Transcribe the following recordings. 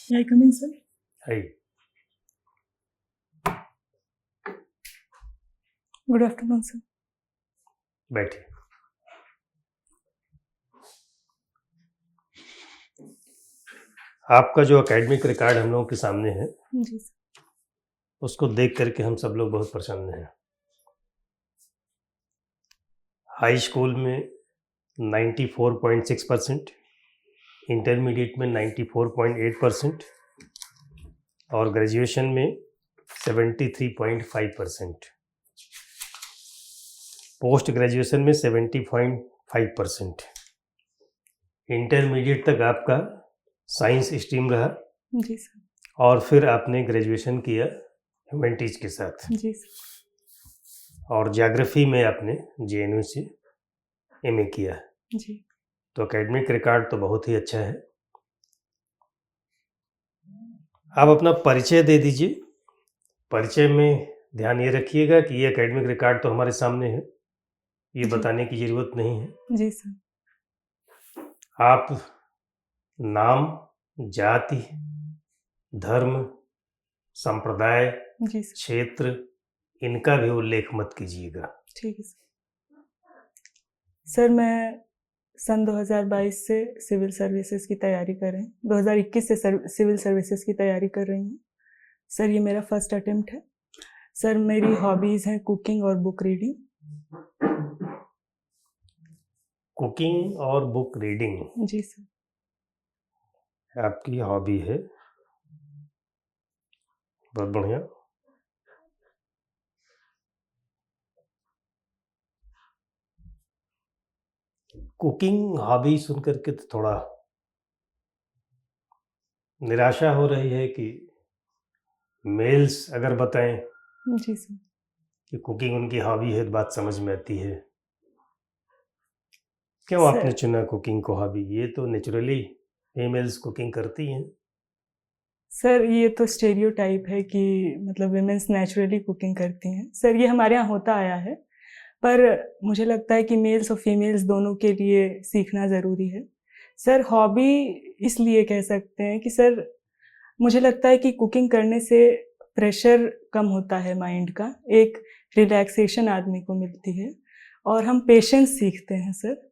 May I come in, sir? है। Good afternoon, sir. बैठिए। आपका जो एकेडमिक रिकॉर्ड हम लोगों के सामने है, जी सर। उसको देख करके हम सब लोग बहुत प्रसन्न हैं। हाई स्कूल में 94.6%, इंटरमीडिएट में 94.8% और ग्रेजुएशन में 73.5%, पोस्ट ग्रेजुएशन में 70.5%। इंटरमीडिएट तक आपका साइंस स्ट्रीम रहा। जी सर। और फिर आपने ग्रेजुएशन किया ह्यूमैनिटीज के साथ। जी सर। और ज्योग्राफी में आपने जेएनयू से एमए किया। जी। तो एकेडमिक रिकॉर्ड तो बहुत ही अच्छा है। आप अपना परिचय दे दीजिए। परिचय में ध्यान ये रखिएगा कि ये एकेडमिक रिकॉर्ड तो हमारे सामने है, ये जी। बताने की ज़रूरत नहीं है। जी सर। आप नाम, जाति, धर्म, संप्रदाय, जी सर। क्षेत्र, इनका भी उल्लेख मत कीजिएगा। ठीक है सर। सर मैं सन 2022 से सिविल सर्विसेज की तैयारी कर रही हूँ। 2021 से सिविल सर्विसेज की तैयारी कर रही हूँ। सर ये मेरा फर्स्ट अटेम्प्ट है। सर मेरी हॉबीज़ हैं कुकिंग और बुक रीडिंग। कुकिंग और बुक रीडिंग जी सर। आपकी हॉबी है, बहुत बढ़िया। कुकिंग हॉबी सुन करके तो थोड़ा निराशा हो रही है कि मेल्स अगर बताएं जी सर कि कुकिंग उनकी हॉबी है तो बात समझ में आती है। क्यों आपने चुना कुकिंग को हॉबी? ये तो नेचुरली फीमेल्स कुकिंग करती हैं। सर ये तो स्टेरियोटाइप है कि मतलब विमेंस नेचुरली कुकिंग करती हैं। सर ये हमारे यहाँ होता आया है, पर मुझे लगता है कि मेल्स और फीमेल्स दोनों के लिए सीखना ज़रूरी है। सर हॉबी इसलिए कह सकते हैं कि सर मुझे लगता है कि कुकिंग करने से प्रेशर कम होता है माइंड का, एक रिलैक्सेशन आदमी को मिलती है और हम पेशेंस सीखते हैं सर।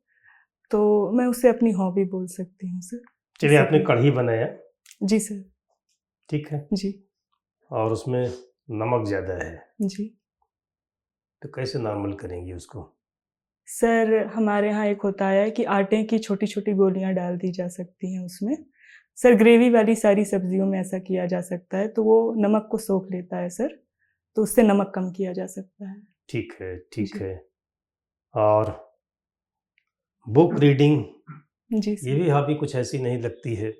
तो मैं उसे अपनी हॉबी बोल सकती हूँ सर। चलिए, आपने कढ़ी बनाया। जी सर। ठीक है जी। और उसमें नमक ज़्यादा है जी। तो कैसे नॉर्मल करेंगी उसको? सर हमारे यहाँ एक होता है कि आटे की छोटी छोटी गोलियां डाल दी जा सकती हैं उसमें। सर ग्रेवी वाली सारी सब्जियों में ऐसा किया जा सकता है तो वो नमक को सोख लेता है सर, तो उससे नमक कम किया जा सकता है। ठीक है, ठीक है। और बुक रीडिंग, जी ये सर। भी हॉबी कुछ ऐसी नहीं लगती है।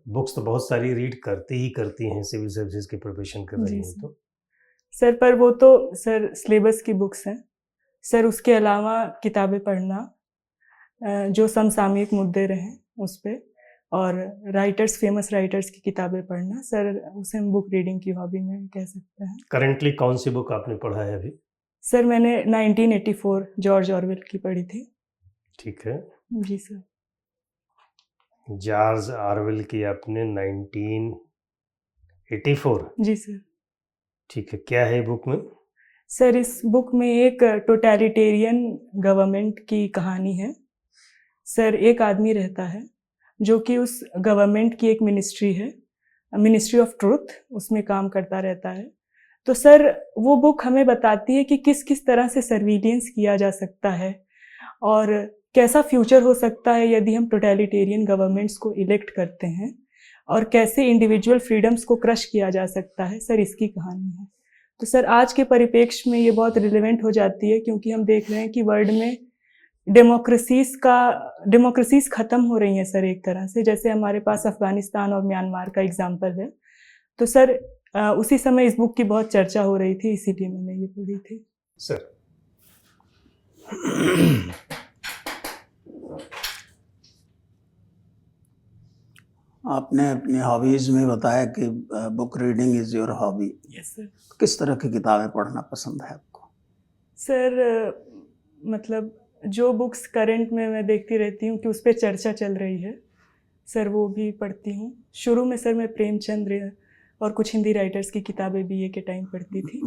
बुक्स तो बहुत सारी रीड करती हैं, सिविल सर्विसेज की प्रिपरेशन कर रही हैं तो। सर पर वो तो सर सिलेबस की बुक्स हैं सर, उसके अलावा किताबें पढ़ना जो समसामयिक मुद्दे रहे उस पर, और राइटर्स, फेमस राइटर्स की किताबें पढ़ना सर, उसे हम बुक रीडिंग की हॉबी में कह सकते हैं। करंटली कौन सी बुक आपने पढ़ा है अभी? सर मैंने 1984 जॉर्ज ऑरवेल की पढ़ी थी। ठीक है। जी सर। जॉर्ज ऑरवेल की आपने 1984? जी सर। ठीक है, क्या है बुक में? सर इस बुक में एक टोटलिटेरियन गवर्नमेंट की कहानी है। सर एक आदमी रहता है जो कि उस गवर्नमेंट की एक मिनिस्ट्री है, मिनिस्ट्री ऑफ ट्रुथ, उसमें काम करता रहता है। तो सर वो बुक हमें बताती है कि किस किस तरह से सर्विलेंस किया जा सकता है और कैसा फ्यूचर हो सकता है यदि हम टोटलिटेरियन गवर्नमेंट्स को इलेक्ट करते हैं, और कैसे इंडिविजुअल फ्रीडम्स को क्रश किया जा सकता है। सर इसकी कहानी है। तो सर आज के परिप्रेक्ष्य में ये बहुत रिलेवेंट हो जाती है क्योंकि हम देख रहे हैं कि वर्ल्ड में डेमोक्रेसीज खत्म हो रही हैं सर एक तरह से, जैसे हमारे पास अफगानिस्तान और म्यांमार का एग्जाम्पल है। तो सर उसी समय इस बुक की बहुत चर्चा हो रही थी, इसीलिए मैंने ये पढ़ी थी। सर आपने अपनी हॉबीज़ में बताया कि book reading is your hobby. Yes sir. किस तरह की किताबें पढ़ना पसंद है आपको? सर मतलब जो बुक्स करंट में मैं देखती रहती हूँ कि उस पर चर्चा चल रही है, सर वो भी पढ़ती हूँ। शुरू में सर मैं प्रेमचंद्र और कुछ हिंदी राइटर्स की किताबें बीए के टाइम पढ़ती थी।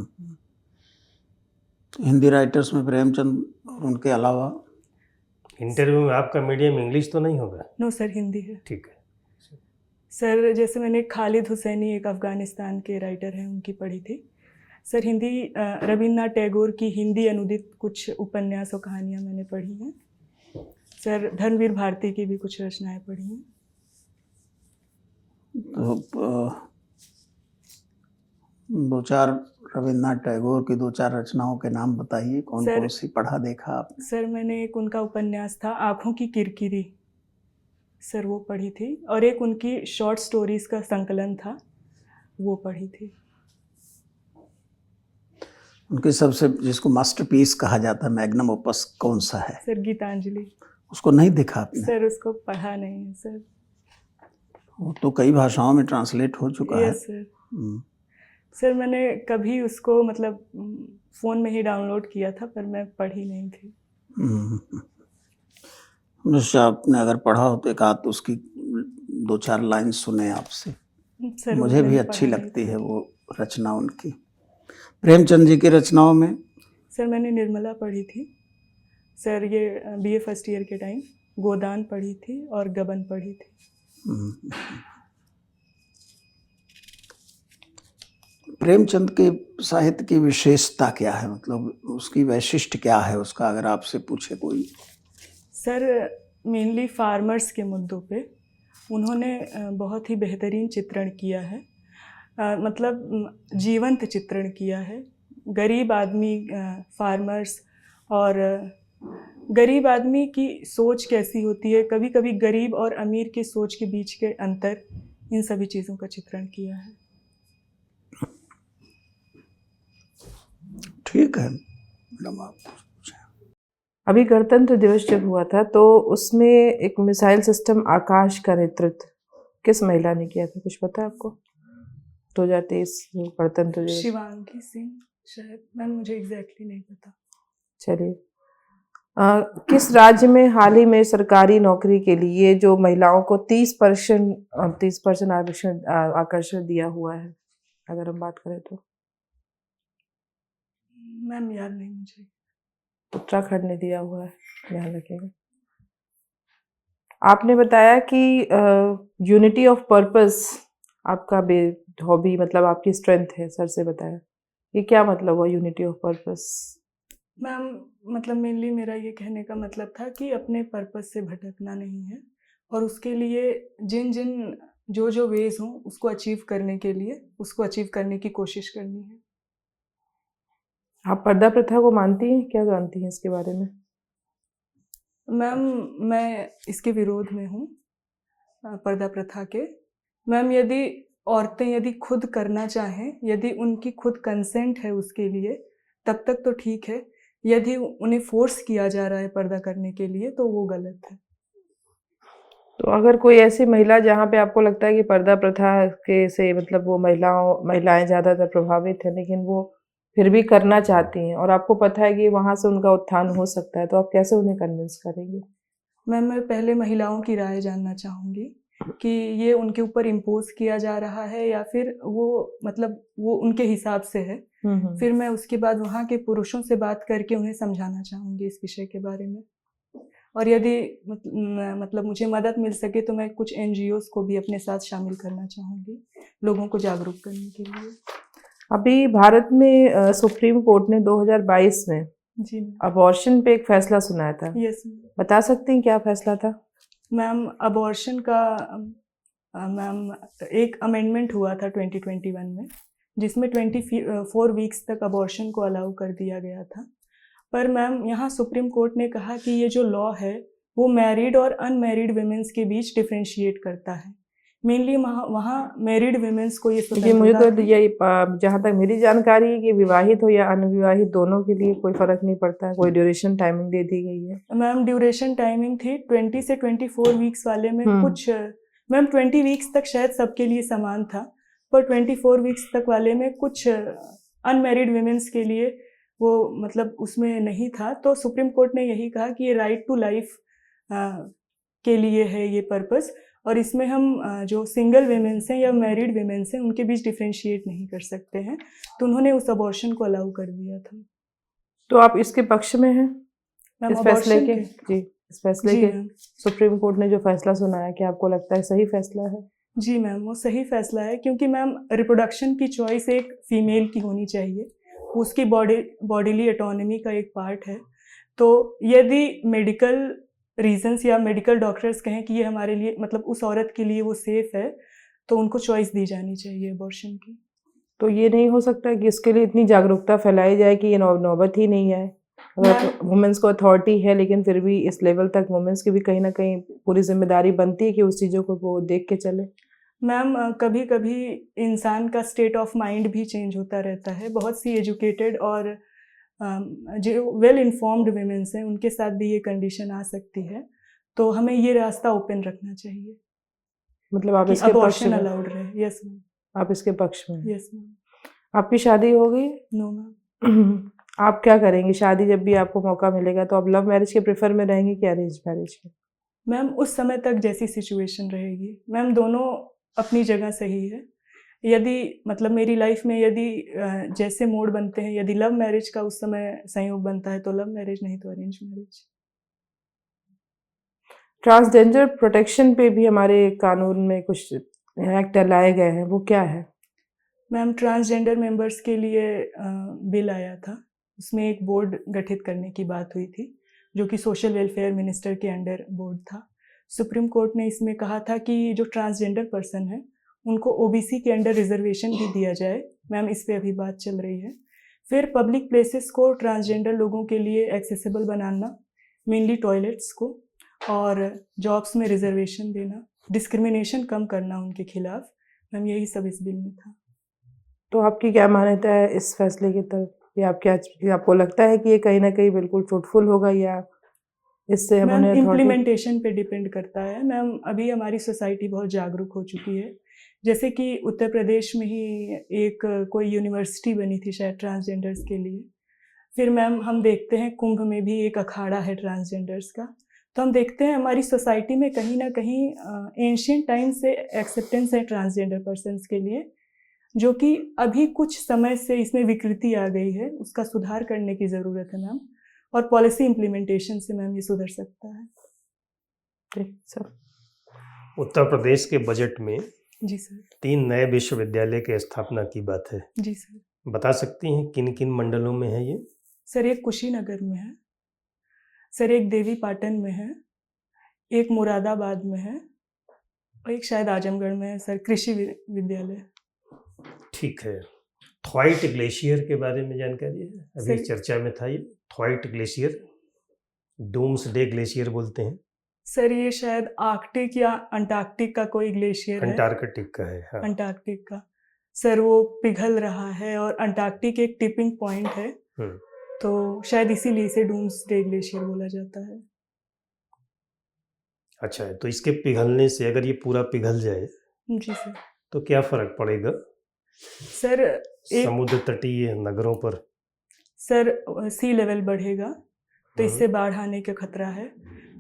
हिंदी राइटर्स में प्रेमचंद और उनके अलावा? इंटरव्यू में आपका मीडियम इंग्लिश तो नहीं होगा? नो सर, हिंदी है। ठीक है सर जैसे मैंने खालिद हुसैनी, एक अफ़गानिस्तान के राइटर हैं, उनकी पढ़ी थी। सर हिंदी रविन्द्रनाथ टैगोर की हिंदी अनुदित कुछ उपन्यास और कहानियाँ मैंने पढ़ी हैं। सर धर्मवीर भारती की भी कुछ रचनाएं पढ़ी हैं। तो दो चार रविन्द्रनाथ टैगोर की दो चार रचनाओं के नाम बताइए, कौन सर- कौन सी पढ़ा देखा आपने? सर मैंने एक उनका उपन्यास था आँखों की किरकिरी, सर वो पढ़ी थी। और एक उनकी शॉर्ट स्टोरीज का संकलन था, वो पढ़ी थी। उनके सबसे जिसको मास्टरपीस कहा जाता है, मैग्नम ओपस, कौन सा है? सर गीतांजलि। उसको नहीं देखा आपने? सर उसको पढ़ा नहीं है सर। वो तो कई भाषाओं में ट्रांसलेट हो चुका है। Yes sir. सर मैंने कभी उसको मतलब फ़ोन में ही डाउनलोड किया था, पर मैं पढ़ी नहीं थी। निश्चय आपने अगर पढ़ा हो तो एक आध उसकी दो चार लाइन सुने आपसे। सर मुझे भी मैंने अच्छी पढ़ा नहीं लगती था। है वो रचना उनकी। प्रेमचंद जी की रचनाओं में? सर मैंने निर्मला पढ़ी थी। सर ये बीए फर्स्ट ईयर के टाइम गोदान पढ़ी थी और गबन पढ़ी थी। प्रेमचंद के साहित्य की विशेषता क्या है, मतलब उसकी वैशिष्ट्य क्या है उसका, अगर आपसे पूछे कोई? सर मेनली फार्मर्स के मुद्दों पे उन्होंने बहुत ही बेहतरीन चित्रण किया है। मतलब जीवंत चित्रण किया है। गरीब आदमी, फार्मर्स, और गरीब आदमी की सोच कैसी होती है, कभी कभी गरीब और अमीर की सोच के बीच के अंतर, इन सभी चीज़ों का चित्रण किया है। ठीक है मैडम, आप अभी गणतंत्र दिवस जब हुआ था तो उसमें एक मिसाइल सिस्टम आकाश का नेतृत्व किस महिला ने किया था, कुछ पता है आपको? 2023 गणतंत्र दिवस। शिवांगी सिंह शायद, मैम मुझे एग्जैक्टली नहीं पता। चलिए, किस राज्य में हाल ही में सरकारी नौकरी के लिए जो महिलाओं को 30% आरक्षण दिया हुआ है, अगर हम बात करें तो? मैम याद नहीं मुझे। उत्तराखंड ने दिया हुआ है, ध्यान रखिएगा। आपने बताया कि यूनिटी ऑफ पर्पस आपका हॉबी, मतलब आपकी स्ट्रेंथ है, सर से बताया, ये क्या मतलब हुआ यूनिटी ऑफ पर्पस? मैम मतलब मेनली मेरा ये कहने का मतलब था कि अपने पर्पस से भटकना नहीं है, और उसके लिए जिन जिन जो जो वेज हों उसको अचीव करने के लिए उसको अचीव करने की कोशिश करनी है। आप पर्दा प्रथा को मानती हैं, क्या जानती हैं इसके बारे में? मैम मैं इसके विरोध में हूँ, पर्दा प्रथा के। मैम यदि औरतें यदि खुद करना चाहें, यदि उनकी खुद कंसेंट है उसके लिए, तब तक तो ठीक है। यदि उन्हें फोर्स किया जा रहा है पर्दा करने के लिए तो वो गलत है। तो अगर कोई ऐसी महिला जहाँ पे आपको लगता है कि पर्दा प्रथा के से मतलब वो महिलाएं ज़्यादातर प्रभावित हैं, लेकिन वो फिर भी करना चाहती हैं और आपको पता है कि वहाँ से उनका उत्थान हो सकता है, तो आप कैसे उन्हें कन्विंस करेंगे? मैम मैं पहले महिलाओं की राय जानना चाहूँगी कि ये उनके ऊपर इम्पोज किया जा रहा है या फिर वो मतलब वो उनके हिसाब से है। फिर मैं उसके बाद वहाँ के पुरुषों से बात करके उन्हें समझाना चाहूँगी इस विषय के बारे में। और यदि मतलब मुझे मदद मिल सके तो मैं कुछ NGOs को भी अपने साथ शामिल करना चाहूँगी, लोगों को जागरूक करने के लिए। अभी भारत में सुप्रीम कोर्ट ने 2022 में जी अबॉर्शन पे एक फैसला सुनाया था। यस बता सकती हैं क्या फैसला था? मैम अबॉर्शन का मैम एक अमेंडमेंट हुआ था 2021 में, जिसमें 24 वीक्स तक अबॉर्शन को अलाउ कर दिया गया था। पर मैम यहाँ सुप्रीम कोर्ट ने कहा कि ये जो लॉ है वो मैरिड और अनमैरिड वुमेन्स के बीच डिफरेंशिएट करता है। मेनली वहाँ मैरिड वुमेन्स को ये देखिए, मुझे तो ये जहाँ तक मेरी जानकारी है कि विवाहित हो या अनविवाहित दोनों के लिए कोई फर्क नहीं पड़ता है, कोई ड्यूरेशन टाइमिंग दे दी गई है। मैम ड्यूरेशन टाइमिंग थी 20 से 24 वीक्स वाले में कुछ, मैम 20 वीक्स तक शायद सबके लिए समान था, पर 24 वीक्स तक वाले में कुछ अनमैरिड वुमेन्स के लिए वो मतलब उसमें नहीं था। तो सुप्रीम कोर्ट ने यही कहा कि ये राइट टू लाइफ के लिए है ये पर्पस, और इसमें हम जो सिंगल वीमेंस हैं या मैरिड वीमेंस हैं उनके बीच डिफ्रेंशिएट नहीं कर सकते हैं, तो उन्होंने उस अबॉर्शन को अलाउ कर दिया था। तो आप इसके पक्ष में हैं मैम इस फैसले अबॉर्शन के? जी, इस फैसले जी के मैम, सुप्रीम कोर्ट ने जो फैसला सुनाया, क्या आपको लगता है सही फैसला है? जी मैम, वो सही फैसला है, क्योंकि मैम रिप्रोडक्शन की चॉइस एक फीमेल की होनी चाहिए, उसकी बॉडीली ऑटोनॉमी का एक पार्ट है। तो यदि मेडिकल रीजंस या मेडिकल डॉक्टर्स कहें कि ये हमारे लिए मतलब उस औरत के लिए वो सेफ है, तो उनको चॉइस दी जानी चाहिए अबॉर्शन की। तो ये नहीं हो सकता कि इसके लिए इतनी जागरूकता फैलाई जाए कि ये नौबत ही नहीं आए? अगर वुमेन्स को अथॉरिटी है, लेकिन फिर भी इस लेवल तक वुमेन्स की भी कहीं ना कहीं पूरी जिम्मेदारी बनती है कि उस चीज़ों को वो देख के चले। मैम कभी कभी इंसान का स्टेट ऑफ माइंड भी चेंज होता रहता है। बहुत सी एजुकेटेड और जो वेल इन्फॉर्म्ड वीमेंस हैं उनके साथ भी ये कंडीशन आ सकती है, तो हमें ये रास्ता ओपन रखना चाहिए मतलब आप कि इसके पक्ष अबॉर्शन में? अलाउड रहे। यस मैम, आप इसके पक्ष में? Yes ma'am. आपकी शादी हो गई? No ma'am. आप क्या करेंगी शादी जब भी आपको मौका मिलेगा? तो आप लव मैरिज के प्रेफर में रहेंगी कि अरेंज मैरिज के? मैम उस समय तक जैसी सिचुएशन रहेगी। मैम दोनों अपनी जगह सही है। यदि मतलब मेरी लाइफ में यदि जैसे मोड बनते हैं, यदि लव मैरिज का उस समय संयोग बनता है तो लव मैरिज, नहीं तो अरेंज मैरिज। ट्रांसजेंडर प्रोटेक्शन पे भी हमारे कानून में कुछ एक्ट लाए गए हैं, वो क्या है? मैम ट्रांसजेंडर मेंबर्स के लिए बिल आया था, उसमें एक बोर्ड गठित करने की बात हुई थी, जो कि सोशल वेलफेयर मिनिस्टर के अंडर बोर्ड था। सुप्रीम कोर्ट ने इसमें कहा था कि जो ट्रांसजेंडर पर्सन है उनको ओबीसी के अंडर रिजर्वेशन भी दिया जाए। मैम इस पे अभी बात चल रही है। फिर पब्लिक प्लेसेस को ट्रांसजेंडर लोगों के लिए एक्सेसिबल बनाना, मेनली टॉयलेट्स को, और जॉब्स में रिजर्वेशन देना, डिस्क्रिमिनेशन कम करना उनके खिलाफ। मैम यही सब इस बिल में था। तो आपकी क्या मान्यता है इस फैसले की तरफ? या आपको लगता है कि ये कहीं ना कहीं बिल्कुल फ्रूटफुल होगा, या इससे हम मैम उन्हें अथॉरिटी? इम्प्लीमेंटेशन पे डिपेंड करता है। मैम अभी हमारी सोसाइटी बहुत जागरूक हो चुकी है। जैसे कि उत्तर प्रदेश में ही एक कोई यूनिवर्सिटी बनी थी शायद ट्रांसजेंडर्स के लिए। फिर मैम हम देखते हैं कुंभ में भी एक अखाड़ा है ट्रांसजेंडर्स का। तो हम देखते हैं हमारी सोसाइटी में कहीं ना कहीं एंशियंट टाइम से एक्सेप्टेंस है ट्रांसजेंडर पर्सन्स के लिए, जो कि अभी कुछ समय से इसमें विकृति आ गई है। उसका सुधार करने की ज़रूरत है मैम, और पॉलिसी इम्प्लीमेंटेशन से मैम ये सुधर सकता है। ठीक सर। उत्तर प्रदेश के बजट में जी सर। 3 नए विश्वविद्यालय की स्थापना की बात है। जी सर। बता सकती हैं किन किन मंडलों में है ये? सर एक कुशीनगर में है, सर एक देवी पाटन में है, एक मुरादाबाद में है, और एक शायद आजमगढ़ में है सर, कृषि विद्यालय। ठीक है। थ्वाइट ग्लेशियर के बारे में जानकारी है? अभी सर चर्चा में था ये थ्वाइट ग्लेशियर, डूम्सडे ग्लेशियर बोलते हैं। सर ये शायद आर्कटिक या अंटार्कटिक का कोई ग्लेशियर है। अंटार्कटिक का है, हाँ। अंटार्कटिक का सर वो पिघल रहा है, और अंटार्कटिक एक टिपिंग पॉइंट है, तो शायद इसीलिए इसे डूम्सडे ग्लेशियर बोला जाता है। अच्छा है, तो इसके पिघलने से अगर ये पूरा पिघल जाए जी सर। तो क्या फर्क पड़ेगा सर एक समुद्र तटीय नगरों पर? सर सी लेवल बढ़ेगा, तो इससे बाढ़ आने का खतरा है।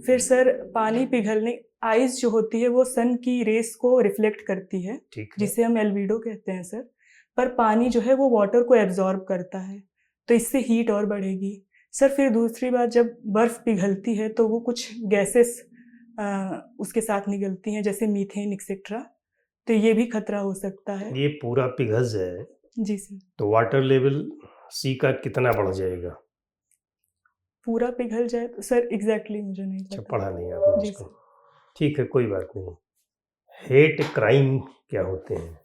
फिर सर पानी पिघलने, आइस जो होती है वो सन की रेस को रिफ्लेक्ट करती है, ठीक है। जिसे हम एल्बिडो कहते हैं सर। पर पानी जो है वो वाटर को एब्जॉर्ब करता है, तो इससे हीट और बढ़ेगी सर। फिर दूसरी बात, जब बर्फ़ पिघलती है तो वो कुछ गैसेस उसके साथ निकलती हैं, जैसे मीथेन एक्सेट्रा, तो ये भी खतरा हो सकता है। ये पूरा पिघल जाए जी सर। तो वाटर लेवल सी का कितना बढ़ जाएगा? पूरा पिघल जाए तो सर एग्जैक्टली मुझे नहीं अच्छा, पता। पढ़ा नहीं आपने जी इसको। सर। ठीक है, कोई बात नहीं। हेट क्राइम क्या होते हैं?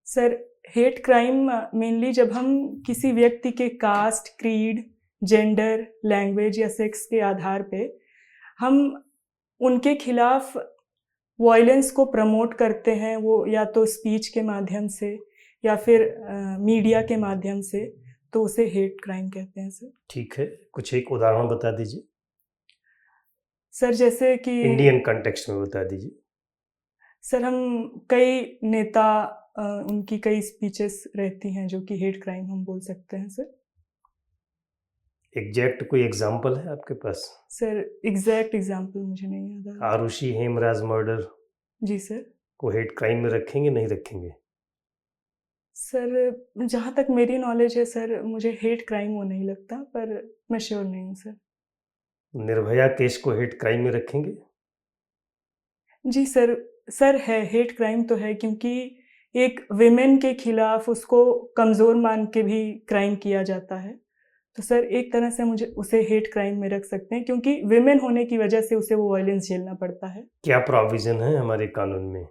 सर हेट क्राइम मेनली जब हम किसी व्यक्ति के कास्ट, क्रीड, जेंडर, लैंग्वेज या सेक्स के आधार पे हम उनके खिलाफ वॉयलेंस को प्रमोट करते हैं, वो या तो स्पीच के माध्यम से या फिर मीडिया के माध्यम से, तो उसे हेट क्राइम कहते हैं सर। ठीक है, कुछ एक उदाहरण बता दीजिए। सर जैसे कि इंडियन कॉन्टेक्स्ट में बता दीजिए। सर हम कई नेता उनकी कई स्पीचेस रहती हैं जो कि हेट क्राइम हम बोल सकते हैं सर। एग्जैक्ट कोई एग्जांपल है आपके पास? सर एग्जैक्ट एग्जांपल मुझे नहीं याद आ रहा। आरुषि हेमराज मर्डर जी सर। को हेट क्राइम में रखेंगे नहीं रखेंगे? सर जहाँ तक मेरी नॉलेज है सर, मुझे हेट क्राइम वो नहीं लगता, पर मैं श्योर नहीं हूँ सर। निर्भया केस को हेट क्राइम में रखेंगे? जी सर, सर है, हेट क्राइम तो है, क्योंकि एक विमेन के खिलाफ उसको कमज़ोर मान के भी क्राइम किया जाता है। तो सर एक तरह से मुझे उसे हेट क्राइम में रख सकते हैं, क्योंकि विमेन होने की वजह से उसे वो वायलेंस झेलना पड़ता है। क्या प्रोविजन है हमारे कानून में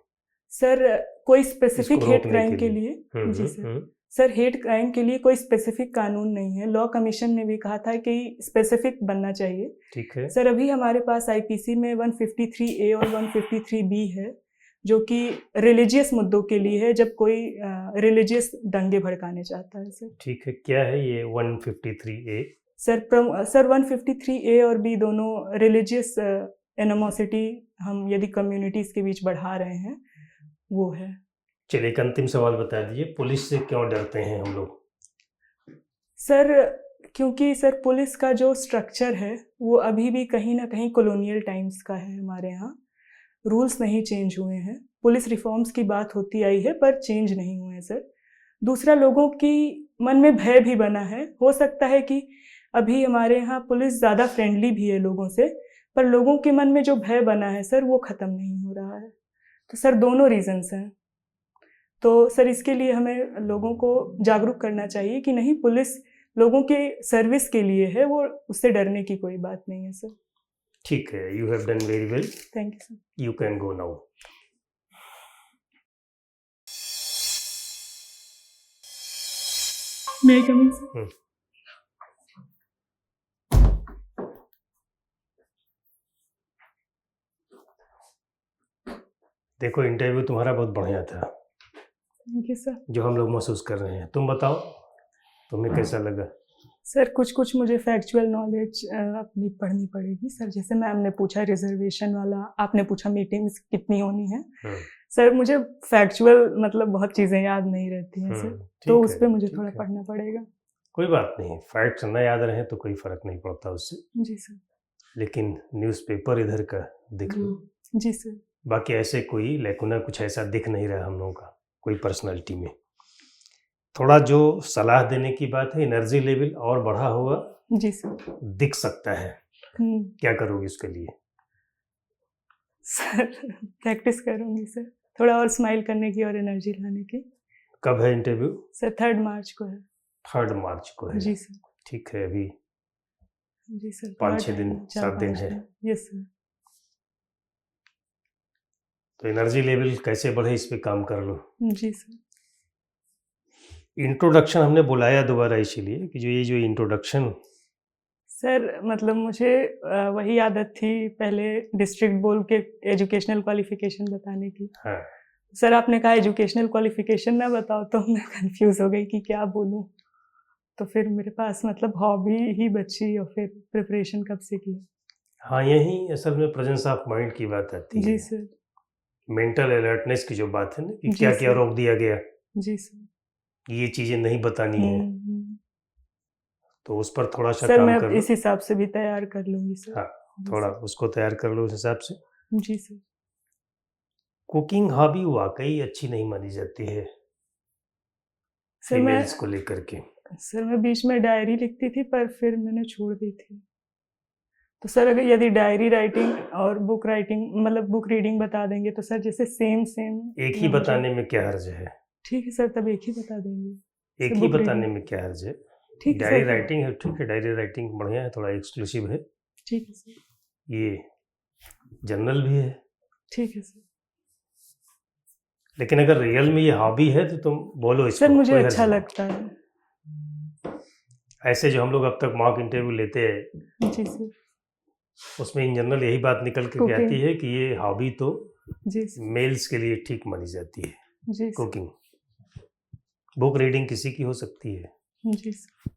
सर कोई स्पेसिफिक इसको हेट रोकने क्राइम के के लिए? लिए जी सर। सर हेट क्राइम के लिए कोई स्पेसिफिक कानून नहीं है। लॉ कमीशन ने भी कहा था कि स्पेसिफिक बनना चाहिए। ठीक है। सर अभी हमारे पास आईपीसी में 153A और 153B है, जो कि रिलीजियस मुद्दों के लिए है, जब कोई रिलीजियस दंगे भड़काने चाहता है सर। ठीक है, क्या है ये 153A? सर 153A और B दोनों रिलीजियस एनिमोसिटी हम यदि कम्युनिटीज़ के बीच बढ़ा रहे हैं, वो है। चलिए एक अंतिम सवाल बता दीजिए, पुलिस से क्यों डरते हैं हम लोग? सर क्योंकि सर पुलिस का जो स्ट्रक्चर है वो अभी भी कहीं ना कहीं कॉलोनियल टाइम्स का है। हमारे यहाँ रूल्स नहीं चेंज हुए हैं। पुलिस रिफॉर्म्स की बात होती आई है पर चेंज नहीं हुए हैं सर। दूसरा, लोगों की मन में भय भी बना है। हो सकता है कि अभी हमारे यहाँ पुलिस ज़्यादा फ्रेंडली भी है लोगों से, पर लोगों के मन में जो भय बना है सर वो ख़त्म नहीं हो रहा है। तो सर दोनों रीजंस हैं। तो सर इसके लिए हमें लोगों को जागरूक करना चाहिए कि नहीं, पुलिस लोगों के सर्विस के लिए है, वो उससे डरने की कोई बात नहीं है सर। ठीक है, you have done very well, thank you sir. You can go now. May I come in sir? देखो इंटरव्यू तुम्हारा बहुत बढ़िया था, थैंक यू सर। जो हम लोग महसूस कर रहे हैं। तुम बताओ तुम्हें कैसा लगा? सर कुछ मुझे फैक्चुअल नॉलेज अपनी पढ़नी पड़ेगी सर। जैसे मैम ने पूछा रिजर्वेशन वाला, आपने पूछा मीटिंग्स कितनी होनी है। सर मुझे फैक्चुअल मतलब बहुत चीज़ें याद नहीं रहती हैं सर, तो उस पर मुझे थोड़ा पढ़ना पड़ेगा। कोई बात नहीं, फैक्ट्स न याद रहे तो कोई फर्क नहीं पड़ता उससे। जी सर। लेकिन न्यूज़पेपर इधर का देख लो। जी सर। बाकी ऐसे कोई लेकुना कुछ ऐसा दिख नहीं रहा हम लोगों का, कोई पर्सनालिटी में। थोड़ा जो सलाह देने की बात है, एनर्जी लेवल और बढ़ा हुआ जी सर दिख सकता है। क्या करोगे उसके लिए? सर प्रैक्टिस करूंगी सर, थोड़ा और स्माइल करने की और एनर्जी लाने की। कब है इंटरव्यू? सर 3 मार्च को है। 3 मार्च को है? जी सर। ठीक है, अभी जी सर 5-6 दिन 7 दिन है। Yes sir. तो एनर्जी लेवल कैसे बढ़े इस पे काम कर लो। जी सर। इंट्रोडक्शन हमने बुलाया दोबारा इसीलिए कि जो इंट्रोडक्शन। सर मतलब मुझे वही आदत थी पहले डिस्ट्रिक्ट बोर्ड के एजुकेशनल क्वालिफिकेशन बताने की। हाँ। सर आपने कहा एजुकेशनल क्वालिफिकेशन ना बताओ, तो मैं कंफ्यूज हो गई कि क्या बोलूं। तो फिर मेरे पास मतलब हॉबी ही बची और फिर प्रिपरेशन कब से की। हाँ, यही असल में प्रेजेंस ऑफ माइंड की बात आती है। जी सर। मेंटल अलर्टनेस की जो बात है ना कि जी क्या क्या सर। रोक दिया गया, जी सर। ये चीजें नहीं बतानी है, तो उस पर थोड़ा सा सर काम मैं कर लो। इस हिसाब से भी तैयार कर लूंगी सर। हाँ, थोड़ा उसको तैयार कर लो उस हिसाब से। जी सर। कुकिंग हॉबी वाकई अच्छी नहीं मानी जाती है सर मैं फीमेल्स को लेकर के। सर मैं बीच में डायरी लिखती थी पर फिर मैंने छोड़ दी थी। तो सर अगर यदि डायरी राइटिंग और बुक राइटिंग मतलब बुक रीडिंग बता देंगे तो सर जैसे सेम एक ही बताने में क्या हर्ज है? ठीक है सर, तब एक ही बता देंगे। एक ही बताने में क्या हर्ज है? ठीक है डायरी सर। राइटिंग है, ठीक है, डायरी राइटिंग बढ़िया है, थोड़ा एक्सक्लूसिव है। ठीक है सर। ये जर्नल भी है। ठीक है सर। लेकिन अगर रियल में ये हॉबी है तो तुम बोलो इसको। सर मुझे कोई अच्छा हर्ज नहीं। लगता है। ऐसे जो हम लोग अब तक मॉक इंटरव्यू लेते हैं जी सर। उसमें इन जनरल यही बात निकल के Cooking। आती है कि ये हॉबी तो जी सर। मेल्स के लिए ठीक मानी जाती है, जी सर। कुकिंग। बुक रीडिंग किसी की हो सकती है। जी सर।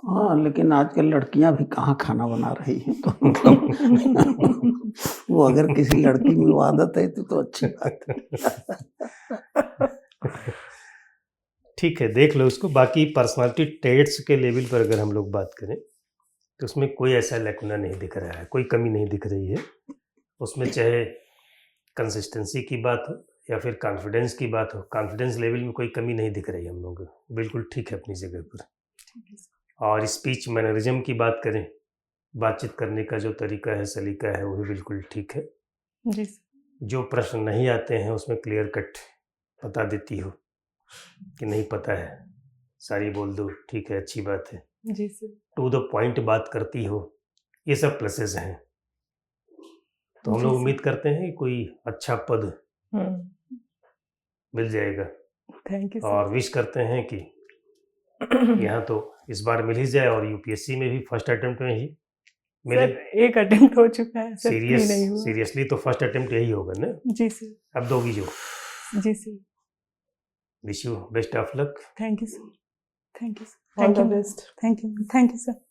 हाँ, लेकिन आजकल लड़कियां भी कहाँ खाना बना रही हैं, तो मतलब वो अगर किसी लड़की में वो आदत है तो अच्छी बात है। ठीक है, देख लो उसको। बाकी पर्सनालिटी ट्रेट्स के लेवल पर अगर हम लोग बात करें तो उसमें कोई ऐसा लैकुना नहीं दिख रहा है, कोई कमी नहीं दिख रही है उसमें। चाहे कंसिस्टेंसी की बात हो या फिर कॉन्फिडेंस की बात हो, कॉन्फिडेंस लेवल में कोई कमी नहीं दिख रही हम लोगों को, बिल्कुल ठीक है अपनी जगह पर। और स्पीच मैनरिज्म की बात करें, बातचीत करने का जो तरीका है, सलीका है, वो भी बिल्कुल ठीक है। जी सर। जो प्रश्न नहीं आते हैं उसमें क्लियर कट बता देती हो कि नहीं पता है, सारी बोल दो, ठीक है, अच्छी बात है। जी सर। टू द पॉइंट बात करती हो, ये सब प्लसेस हैं। तो हम जी लोग सर। उम्मीद करते हैं कि कोई अच्छा पद हम्म। मिल जाएगा थैंक यू सर। और विश करते हैं कि यहाँ तो इस बार मिल ही जाए, और यूपीएससी में भी फर्स्ट अटेम्प्ट में ही मिले। सर एक अटेम्प्ट हो चुका है सर, 3 नहीं हुआ। सीरियसली तो फर्स्ट अटेम्प्ट यही होगा ना, जी सर। अब दोगी जो। जी sir. Wish you best of luck. Thank you sir. Thank you sir. All thank the you. Best. Thank you. Thank you sir.